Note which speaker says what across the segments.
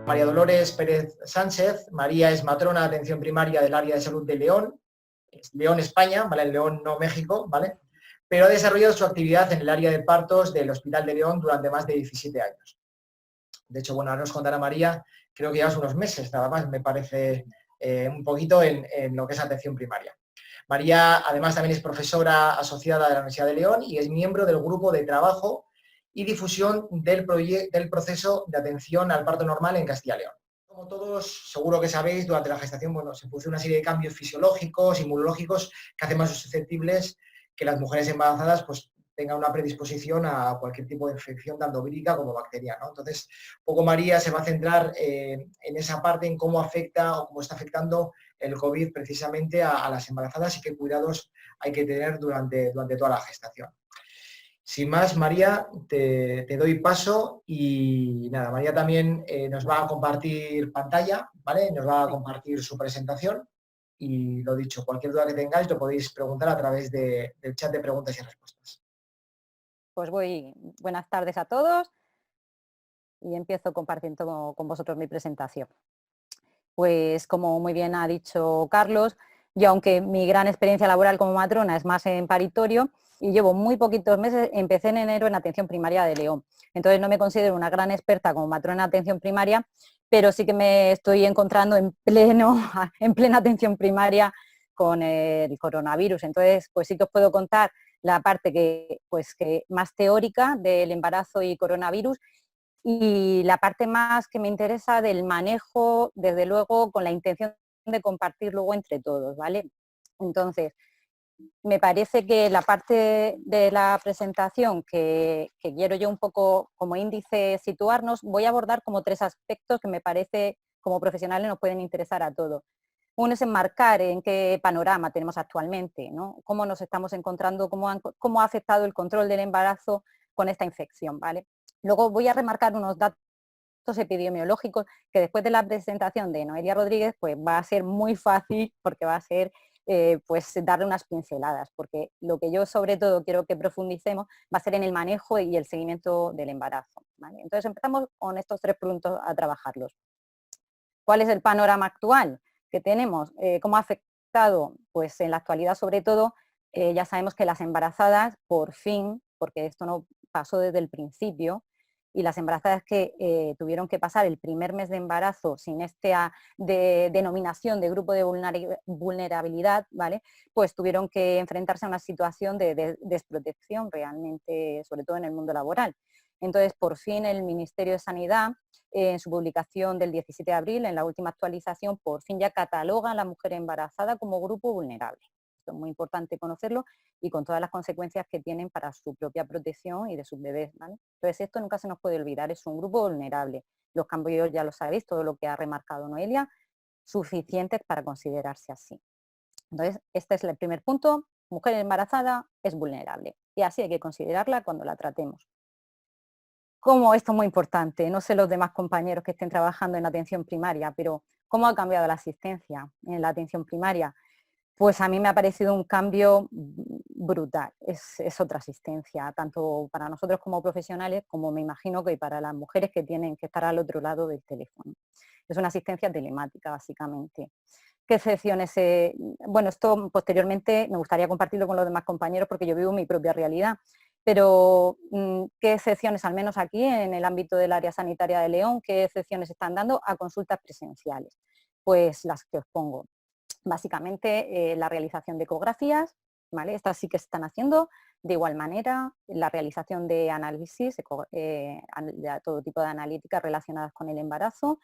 Speaker 1: María Dolores Pérez Sánchez. María es matrona de atención primaria del área de salud de León, León, España, ¿vale? León, no México, ¿vale? Pero ha desarrollado su actividad en el área de partos del Hospital de León durante más de 17 años. De hecho, bueno, ahora nos contará María, creo que llevas unos meses, nada más, me parece, un poquito en lo que es atención primaria. María, además, también es profesora asociada de la Universidad de León y es miembro del grupo de trabajo y difusión del proceso de atención al parto normal en Castilla y León. Como todos seguro que sabéis, durante la gestación, bueno, se produce una serie de cambios fisiológicos, inmunológicos, que hacen más susceptibles que las mujeres embarazadas pues, tengan una predisposición a cualquier tipo de infección, tanto vírica como bacteriana, ¿no? Entonces, poco María se va a centrar en esa parte, en cómo afecta o cómo está afectando el COVID precisamente a las embarazadas y qué cuidados hay que tener durante toda la gestación. Sin más, María, te doy paso y nada, María también nos va a compartir pantalla, ¿vale? Nos va a compartir su presentación y lo dicho, cualquier duda que tengáis lo podéis preguntar a través del chat de preguntas y respuestas.
Speaker 2: Pues buenas tardes a todos y empiezo compartiendo con vosotros mi presentación. Pues como muy bien ha dicho Carlos, yo aunque mi gran experiencia laboral como matrona es más en paritorio y llevo muy poquitos meses, empecé en enero en atención primaria de León. Entonces no me considero una gran experta como matrona en atención primaria, pero sí que me estoy encontrando en plena atención primaria con el coronavirus. Entonces, pues sí que os puedo contar la parte que más teórica del embarazo y coronavirus y la parte más que me interesa del manejo, desde luego, con la intención de compartir luego entre todos, ¿vale? Entonces, me parece que la parte de la presentación que quiero yo un poco como índice situarnos, voy a abordar como 3 aspectos que me parece como profesionales nos pueden interesar a todos. Uno es enmarcar en qué panorama tenemos actualmente, ¿no? Cómo nos estamos encontrando, cómo ha afectado el control del embarazo con esta infección, ¿vale? Luego voy a remarcar unos datos epidemiológicos que después de la presentación de Noelia Rodríguez pues va a ser muy fácil porque va a ser pues darle unas pinceladas, porque lo que yo sobre todo quiero que profundicemos va a ser en el manejo y el seguimiento del embarazo, ¿vale? Entonces empezamos con estos 3 puntos a trabajarlos. ¿Cuál es el panorama actual que tenemos? ¿Cómo ha afectado? Pues en la actualidad sobre todo ya sabemos que las embarazadas por fin, porque esto no pasó desde el principio, y las embarazadas que tuvieron que pasar el primer mes de embarazo sin esta denominación de grupo de vulnerabilidad, ¿vale? Pues tuvieron que enfrentarse a una situación de desprotección realmente, sobre todo en el mundo laboral. Entonces, por fin el Ministerio de Sanidad, en su publicación del 17 de abril, en la última actualización, por fin ya cataloga a la mujer embarazada como grupo vulnerable. Esto es muy importante conocerlo y con todas las consecuencias que tienen para su propia protección y de sus bebés, ¿vale? Entonces esto nunca se nos puede olvidar, es un grupo vulnerable. Los cambios ya lo sabéis, todo lo que ha remarcado Noelia, suficientes para considerarse así. Entonces este es el primer punto, mujer embarazada es vulnerable y así hay que considerarla cuando la tratemos. Como esto es muy importante, no sé los demás compañeros que estén trabajando en atención primaria, pero ¿cómo ha cambiado la asistencia en la atención primaria? Pues a mí me ha parecido un cambio brutal, es otra asistencia, tanto para nosotros como profesionales, como me imagino que para las mujeres que tienen que estar al otro lado del teléfono. Es una asistencia telemática, básicamente. ¿Qué excepciones? Bueno, esto posteriormente me gustaría compartirlo con los demás compañeros porque yo vivo mi propia realidad, pero ¿qué excepciones, al menos aquí en el ámbito del área sanitaria de León, qué excepciones están dando a consultas presenciales? Pues las que os pongo. Básicamente la realización de ecografías, ¿vale? Estas sí que se están haciendo. De igual manera, la realización de análisis, de todo tipo de analíticas relacionadas con el embarazo.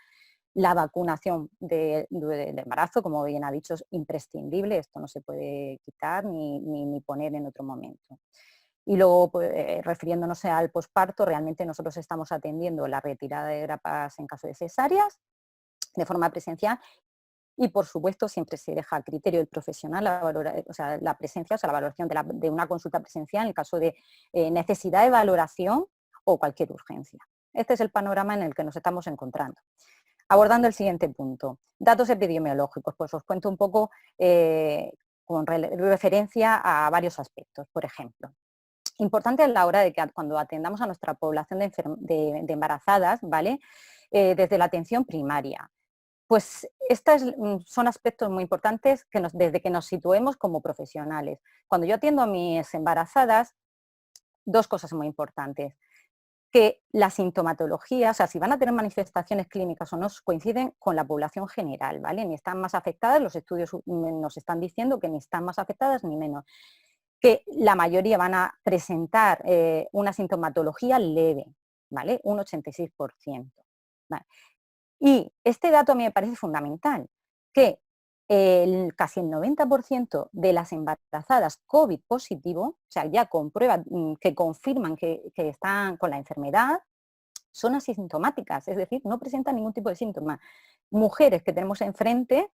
Speaker 2: La vacunación del embarazo, como bien ha dicho, es imprescindible, esto no se puede quitar ni poner en otro momento. Y luego, pues, refiriéndonos al posparto, realmente nosotros estamos atendiendo la retirada de grapas en caso de cesáreas de forma presencial y, por supuesto, siempre se deja a criterio del profesional la presencia, o sea, la valoración de una consulta presencial en el caso de necesidad de valoración o cualquier urgencia. Este es el panorama en el que nos estamos encontrando. Abordando el siguiente punto, datos epidemiológicos, pues os cuento un poco con referencia a varios aspectos. Por ejemplo, Importante a la hora de que cuando atendamos a nuestra población de embarazadas, ¿vale? Desde la atención primaria. Pues estos son aspectos muy importantes que desde que nos situemos como profesionales. Cuando yo atiendo a mis embarazadas, dos cosas muy importantes. Que la sintomatología, o sea, si van a tener manifestaciones clínicas o no, coinciden con la población general, ¿vale? Ni están más afectadas, los estudios nos están diciendo que ni están más afectadas ni menos. Que la mayoría van a presentar una sintomatología leve, ¿vale? Un 86%. ¿Vale? Y este dato a mí me parece fundamental, que casi el 90% de las embarazadas COVID positivo, o sea, ya con pruebas que confirman que están con la enfermedad, son asintomáticas, es decir, no presentan ningún tipo de síntoma. Mujeres que tenemos enfrente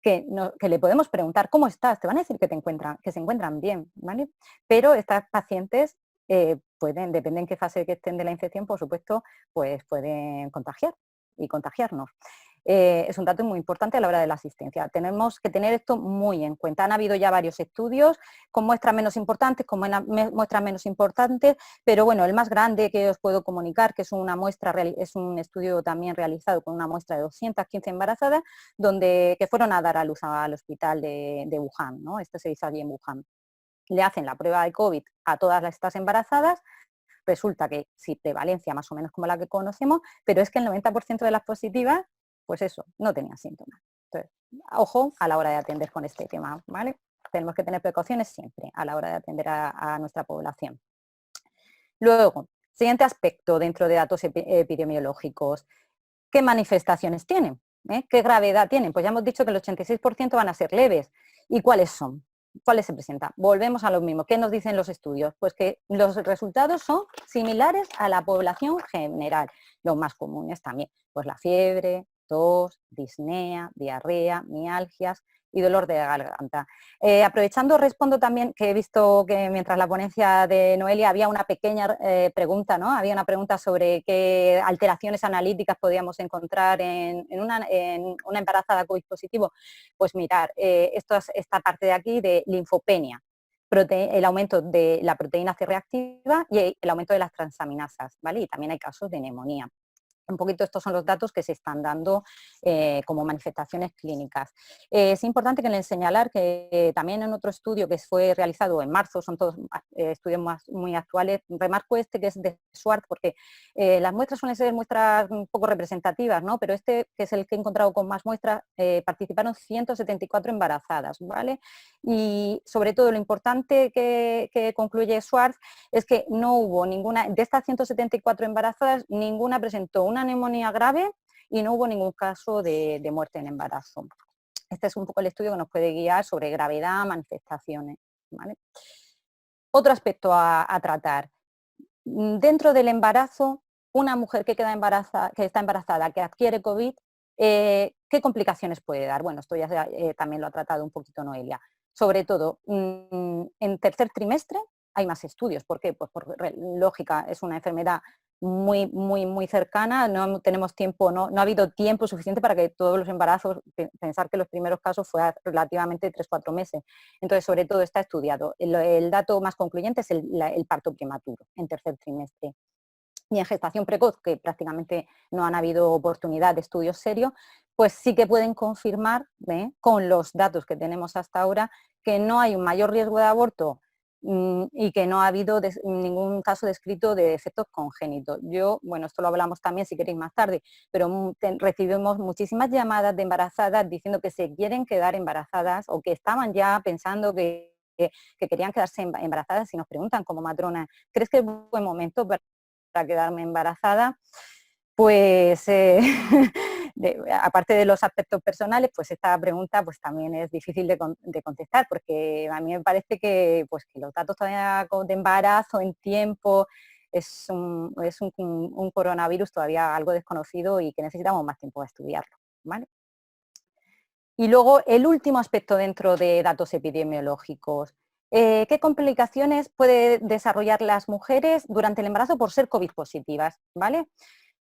Speaker 2: que le podemos preguntar, ¿cómo estás? Te van a decir que se encuentran bien, ¿vale? Pero estas pacientes depende en qué fase que estén de la infección, por supuesto, pues pueden contagiar y contagiarnos. Es un dato muy importante a la hora de la asistencia. Tenemos que tener esto muy en cuenta. Han habido ya varios estudios con muestras menos importantes, con muestras menos importantes, pero bueno, el más grande que os puedo comunicar, que es es un estudio también realizado con una muestra de 215 embarazadas, que fueron a dar a luz al hospital de Wuhan, ¿no? Este se hizo allí en Wuhan. Le hacen la prueba de COVID a todas estas embarazadas. Resulta que sí, prevalencia más o menos como la que conocemos, pero es que el 90% de las positivas, pues eso, no tenían síntomas. Entonces, ojo a la hora de atender con este tema, ¿vale? Tenemos que tener precauciones siempre a la hora de atender a nuestra población. Luego, siguiente aspecto dentro de datos epidemiológicos, ¿qué manifestaciones tienen? ¿Qué gravedad tienen? Pues ya hemos dicho que el 86% van a ser leves. ¿Y cuáles son? ¿Cuáles se presentan? Volvemos a lo mismo. ¿Qué nos dicen los estudios? Pues que los resultados son similares a la población general. Los más comunes también, pues la fiebre, tos, disnea, diarrea, mialgias y dolor de garganta. Aprovechando, respondo también que he visto que mientras la ponencia de Noelia había una pequeña pregunta, ¿no? Había una pregunta sobre qué alteraciones analíticas podíamos encontrar en una embarazada COVID positivo. Pues mirar, esta parte de aquí de linfopenia, el aumento de la proteína C reactiva y el aumento de las transaminasas, ¿vale? Y también hay casos de neumonía. Un poquito estos son los datos que se están dando como manifestaciones clínicas. Es importante que les señalar que también en otro estudio que fue realizado en marzo, son todos estudios muy actuales, remarco este que es de Schwartz porque las muestras suelen ser muestras un poco representativas, ¿no? Pero este, que es el que he encontrado con más muestras, participaron 174 embarazadas, ¿vale? Y sobre todo lo importante que concluye Schwartz es que no hubo ninguna, de estas 174 embarazadas, ninguna presentó una neumonía grave y no hubo ningún caso de muerte en embarazo. Este es un poco el estudio que nos puede guiar sobre gravedad, manifestaciones, ¿vale? Otro aspecto a tratar. Dentro del embarazo, una mujer que está embarazada, que adquiere COVID, ¿qué complicaciones puede dar? Bueno, esto ya también lo ha tratado un poquito Noelia. Sobre todo, en tercer trimestre hay más estudios. ¿Por qué? Pues por lógica, es una enfermedad muy cercana, no tenemos tiempo, no ha habido tiempo suficiente para que todos los embarazos, pensar que los primeros casos fue relativamente 3-4 meses. Entonces, sobre todo está estudiado. El dato más concluyente es el parto prematuro en tercer trimestre. Y en gestación precoz, que prácticamente no han habido oportunidad de estudios serios, pues sí que pueden confirmar, con los datos que tenemos hasta ahora, que no hay un mayor riesgo de aborto y que no ha habido ningún caso descrito de efectos congénitos. Bueno, esto lo hablamos también si queréis más tarde, pero recibimos muchísimas llamadas de embarazadas diciendo que se quieren quedar embarazadas o que estaban ya pensando que querían quedarse embarazadas y nos preguntan como matrona, ¿crees que es un buen momento para quedarme embarazada? Pues aparte de los aspectos personales, pues esta pregunta pues también es difícil de contestar, porque a mí me parece que los datos todavía de embarazo en tiempo es un coronavirus todavía algo desconocido y que necesitamos más tiempo para estudiarlo, ¿vale? Y luego el último aspecto dentro de datos epidemiológicos. ¿Qué complicaciones pueden desarrollar las mujeres durante el embarazo por ser COVID positivas? ¿Vale?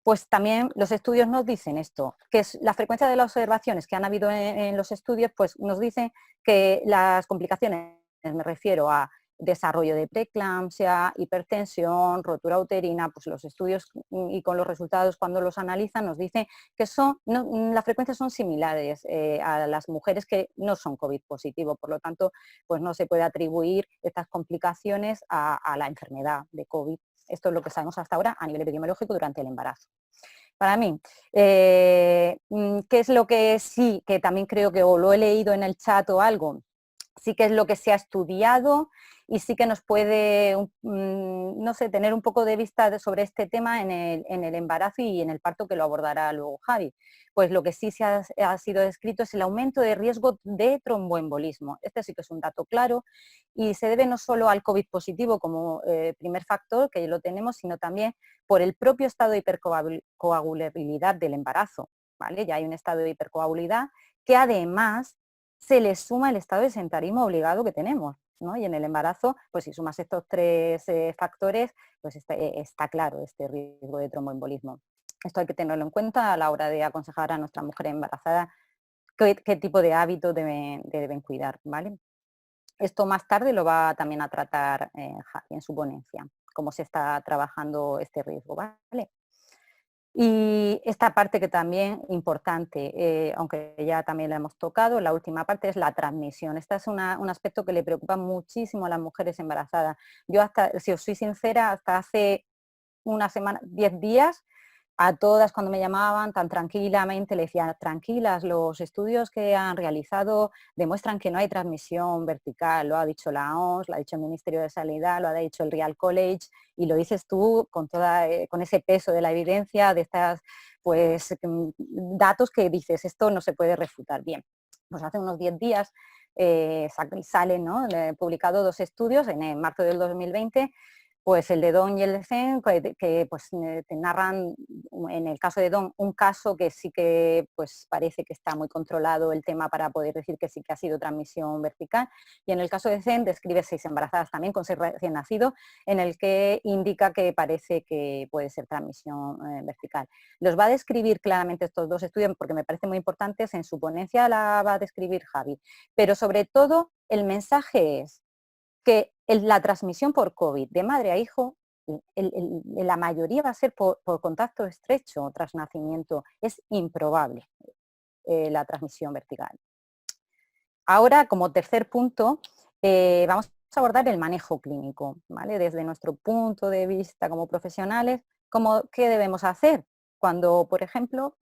Speaker 2: Pues también los estudios nos dicen esto, que es la frecuencia de las observaciones que han habido en los estudios, pues nos dicen que las complicaciones, me refiero a desarrollo de preeclampsia, hipertensión, rotura uterina, pues los estudios y con los resultados cuando los analizan nos dicen que las frecuencias son similares a las mujeres que no son COVID positivo, por lo tanto, pues no se puede atribuir estas complicaciones a la enfermedad de COVID. Esto es lo que sabemos hasta ahora a nivel epidemiológico durante el embarazo. Para mí, ¿qué es lo que sí, que también creo que o lo he leído en el chat o algo? Sí que es lo que se ha estudiado y sí que nos puede, no sé, tener un poco de vista sobre este tema en el embarazo y en el parto, que lo abordará luego Javi. Pues lo que sí ha sido descrito es el aumento de riesgo de tromboembolismo. Este sí que es un dato claro y se debe no solo al COVID positivo como primer factor, que lo tenemos, sino también por el propio estado de hipercoagulabilidad del embarazo. ¿Vale? Ya hay un estado de hipercoagulabilidad que además se le suma el estado de sedentarismo obligado que tenemos, ¿no? Y en el embarazo, pues si sumas estos tres factores, pues está claro este riesgo de tromboembolismo. Esto hay que tenerlo en cuenta a la hora de aconsejar a nuestras mujeres embarazadas qué tipo de hábitos deben cuidar, ¿vale? Esto más tarde lo va también a tratar Javi en su ponencia, cómo se está trabajando este riesgo, ¿vale? Y esta parte que también importante, aunque ya también la hemos tocado, la última parte es la transmisión. Este es un aspecto que le preocupa muchísimo a las mujeres embarazadas. Yo hasta, si os soy sincera, hasta hace una semana, 10 días, a todas cuando me llamaban tan tranquilamente le decía, tranquilas, los estudios que han realizado demuestran que no hay transmisión vertical, lo ha dicho la OMS, lo ha dicho el Ministerio de Sanidad, lo ha dicho el Real College y lo dices tú con ese peso de la evidencia, de estas pues datos que dices, esto no se puede refutar. Bien, pues hace unos 10 días salen, ¿no? Publicado 2 estudios en marzo del 2020, pues el de Don y el de Zen, que pues, te narran, en el caso de Don, un caso que sí que pues, parece que está muy controlado el tema para poder decir que sí que ha sido transmisión vertical. Y en el caso de Zen describe 6 embarazadas también con 6 recién nacidos, en el que indica que parece que puede ser transmisión vertical. Los va a describir claramente estos 2 estudios porque me parecen muy importantes, en su ponencia la va a describir Javi. Pero sobre todo el mensaje es que la transmisión por COVID de madre a hijo, la mayoría va a ser por contacto estrecho tras nacimiento. Es improbable la transmisión vertical. Ahora, como tercer punto, vamos a abordar el manejo clínico, ¿vale? Desde nuestro punto de vista como profesionales, ¿qué debemos hacer? Cuando, por ejemplo,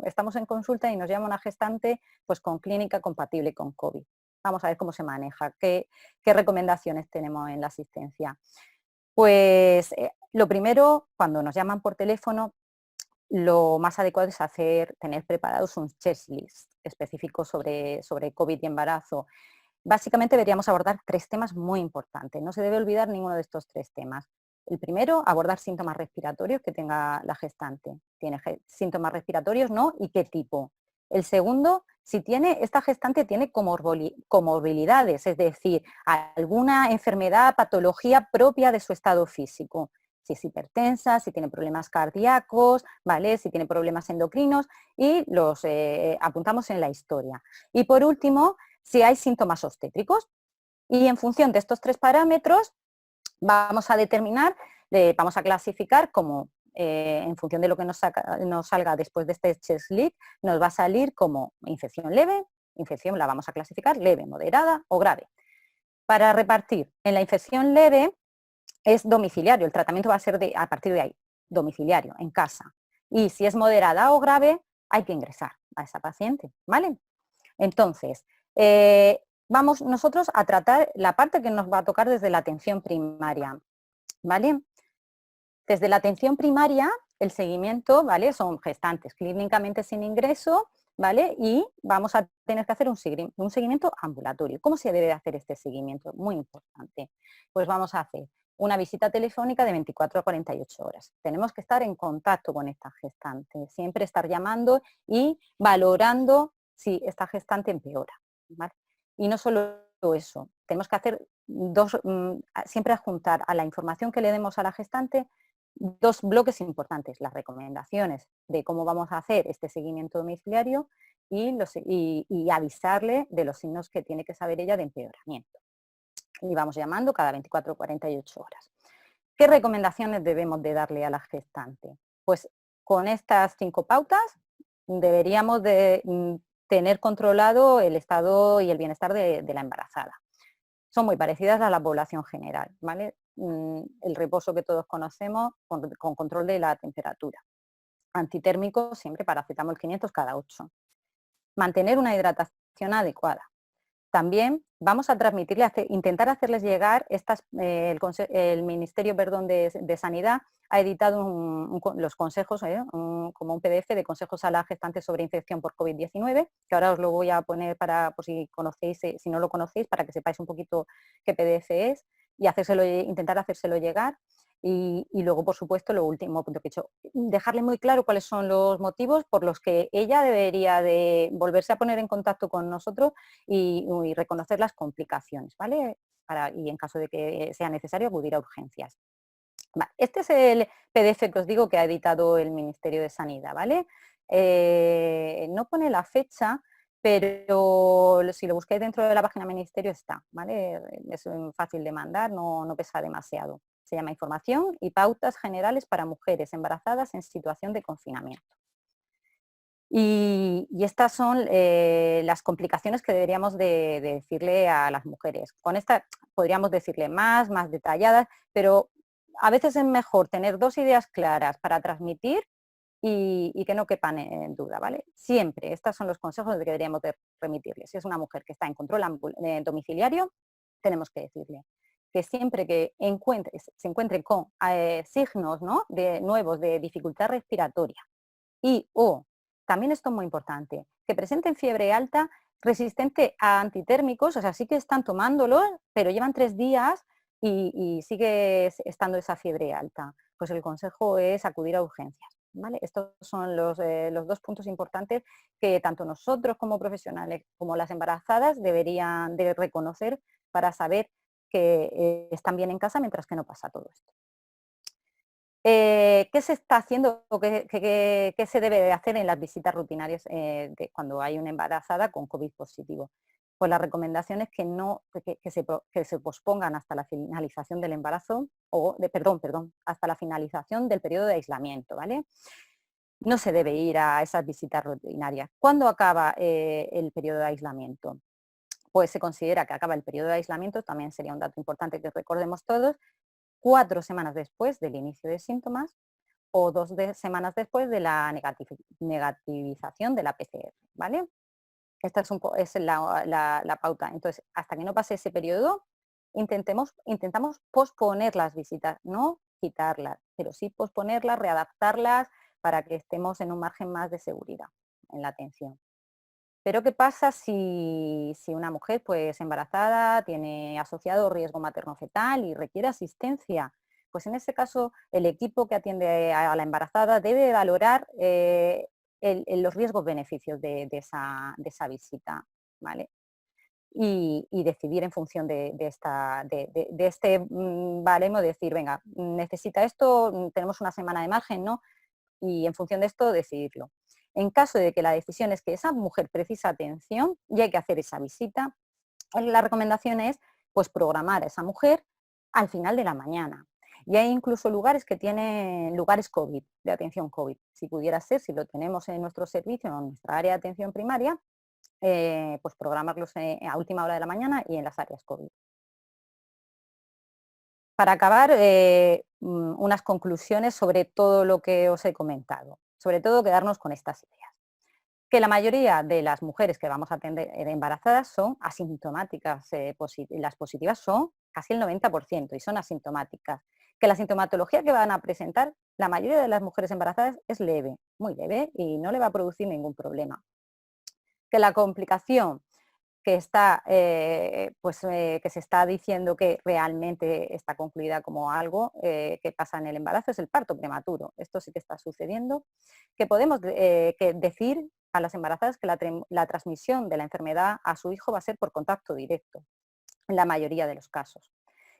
Speaker 2: estamos en consulta y nos llama una gestante pues, con clínica compatible con COVID. Vamos a ver cómo se maneja, qué recomendaciones tenemos en la asistencia. Pues lo primero, cuando nos llaman por teléfono, lo más adecuado es tener preparados un checklist específico sobre COVID y embarazo. Básicamente deberíamos abordar 3 temas muy importantes. No se debe olvidar ninguno de estos 3 temas. El primero, abordar síntomas respiratorios que tenga la gestante. ¿Tiene síntomas respiratorios? ¿No? ¿Y qué tipo? El segundo, si esta gestante tiene comorbilidades, es decir, alguna enfermedad, patología propia de su estado físico. Si es hipertensa, si tiene problemas cardíacos, ¿vale? Si tiene problemas endocrinos y los apuntamos en la historia. Y por último, si hay síntomas obstétricos. Y en función de estos 3 parámetros vamos a determinar, vamos a clasificar como, en función de lo que nos salga después de este checklist, nos va a salir como infección leve, infección la vamos a clasificar leve, moderada o grave. Para repartir, en la infección leve es domiciliario, el tratamiento va a ser a partir de ahí, domiciliario, en casa. Y si es moderada o grave, hay que ingresar a esa paciente, ¿vale? Entonces, vamos nosotros a tratar la parte que nos va a tocar desde la atención primaria, ¿vale? Desde la atención primaria, el seguimiento, ¿vale? Son gestantes clínicamente sin ingreso, ¿vale? Y vamos a tener que hacer un seguimiento ambulatorio. ¿Cómo se debe hacer este seguimiento? Muy importante. Pues vamos a hacer una visita telefónica de 24 a 48 horas. Tenemos que estar en contacto con esta gestante, siempre estar llamando y valorando si esta gestante empeora, ¿vale? Y no solo eso, tenemos que hacer siempre adjuntar a la información que le demos a la gestante 2 bloques importantes, las recomendaciones de cómo vamos a hacer este seguimiento domiciliario y avisarle de los signos que tiene que saber ella de empeoramiento. y vamos llamando cada 24 o 48 horas. ¿Qué recomendaciones debemos de darle a la gestante? Pues con estas 5 pautas deberíamos de tener controlado el estado y el bienestar de la embarazada. Son muy parecidas a la población general, ¿vale? El reposo que todos conocemos con control de la temperatura. Antitérmico siempre paracetamol 500 cada 8. Mantener una hidratación adecuada. También vamos a transmitirle, intentar hacerles llegar el Ministerio de Sanidad ha editado los consejos, como un PDF de consejos a la gestante sobre infección por COVID-19, que ahora os lo voy a poner por si conocéis, si no lo conocéis, para que sepáis un poquito qué PDF es y intentar hacérselo llegar. Y luego, por supuesto, lo último punto que he hecho, dejarle muy claro cuáles son los motivos por los que ella debería de volverse a poner en contacto con nosotros y reconocer las complicaciones, ¿vale? Y en caso de que sea necesario acudir a urgencias. Vale, este es el PDF que os digo que ha editado el Ministerio de Sanidad, ¿vale? No pone la fecha, pero si lo busquáis dentro de la página del Ministerio está, ¿vale? Es fácil de mandar, no pesa demasiado. Se llama Información y pautas generales para mujeres embarazadas en situación de confinamiento. Y estas son las complicaciones que deberíamos de decirle a las mujeres. Con esta podríamos decirle más detalladas, pero a veces es mejor tener 2 ideas claras para transmitir y que no quepan en duda, ¿vale? Siempre, estos son los consejos que deberíamos de remitirles. Si es una mujer que está en control domiciliario, tenemos que decirle que siempre que se encuentre con signos, ¿no?, nuevos de dificultad respiratoria o, también esto es muy importante, que presenten fiebre alta resistente a antitérmicos, o sea, sí que están tomándolo, pero llevan 3 días y sigue estando esa fiebre alta. Pues el consejo es acudir a urgencias, ¿vale? Estos son los 2 puntos importantes que tanto nosotros como profesionales como las embarazadas deberían de reconocer para saber que están bien en casa mientras que no pasa todo esto. ¿Qué se está haciendo o qué se debe de hacer en las visitas rutinarias cuando hay una embarazada con COVID positivo? Pues la recomendación es que se pospongan hasta la finalización del embarazo, hasta la finalización del periodo de aislamiento, ¿vale? No se debe ir a esas visitas rutinarias. ¿Cuándo acaba el periodo de aislamiento? Pues se considera que acaba el periodo de aislamiento, también sería un dato importante que recordemos todos, 4 semanas después del inicio de síntomas o 2 semanas después de la negativización de la PCR, ¿vale? Esta es la pauta. Entonces, hasta que no pase ese periodo, intentamos posponer las visitas, no quitarlas, pero sí posponerlas, readaptarlas para que estemos en un margen más de seguridad en la atención. Pero ¿qué pasa si una mujer pues embarazada tiene asociado riesgo materno-fetal y requiere asistencia? Pues en ese caso el equipo que atiende a la embarazada debe valorar los riesgos-beneficios de esa visita, ¿vale? Y decidir en función de este baremo, decir, venga, necesita esto, tenemos una semana de margen, ¿no? Y en función de esto decidirlo. En caso de que la decisión es que esa mujer precisa atención y hay que hacer esa visita, la recomendación es pues programar a esa mujer al final de la mañana. Y hay incluso lugares que tienen lugares COVID, de atención COVID. Si pudiera ser, si lo tenemos en nuestro servicio, en nuestra área de atención primaria, pues programarlos a última hora de la mañana y en las áreas COVID. Para acabar, unas conclusiones sobre todo lo que os he comentado. Sobre todo quedarnos con estas ideas. Que la mayoría de las mujeres que vamos a atender embarazadas son asintomáticas, las positivas son casi el 90% y son asintomáticas. Que la sintomatología que van a presentar la mayoría de las mujeres embarazadas es leve, muy leve y no le va a producir ningún problema. Que la complicación que se está diciendo que realmente está concluida como algo que pasa en el embarazo es el parto prematuro. Esto sí que está sucediendo. Que podemos decir a las embarazadas que la transmisión de la enfermedad a su hijo va a ser por contacto directo, en la mayoría de los casos.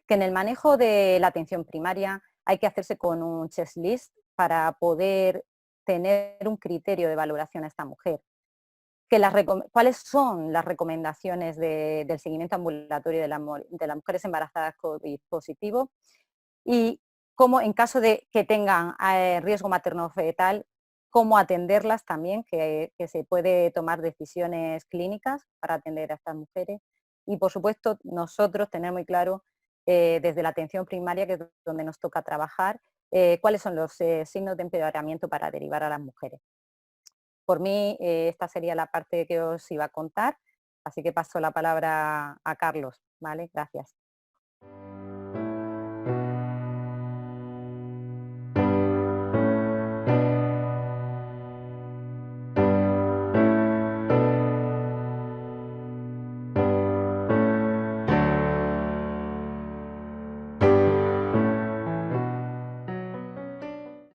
Speaker 2: Que en el manejo de la atención primaria hay que hacerse con un checklist para poder tener un criterio de valoración a esta mujer. cuáles son las recomendaciones del seguimiento ambulatorio de las mujeres embarazadas COVID positivo y cómo, en caso de que tengan riesgo materno-fetal, cómo atenderlas también, que se puede tomar decisiones clínicas para atender a estas mujeres. Y, por supuesto, nosotros tener muy claro, desde la atención primaria, que es donde nos toca trabajar, cuáles son los signos de empeoramiento para derivar a las mujeres. Por mí, esta sería la parte que os iba a contar, así que paso la palabra a Carlos, ¿vale? Gracias.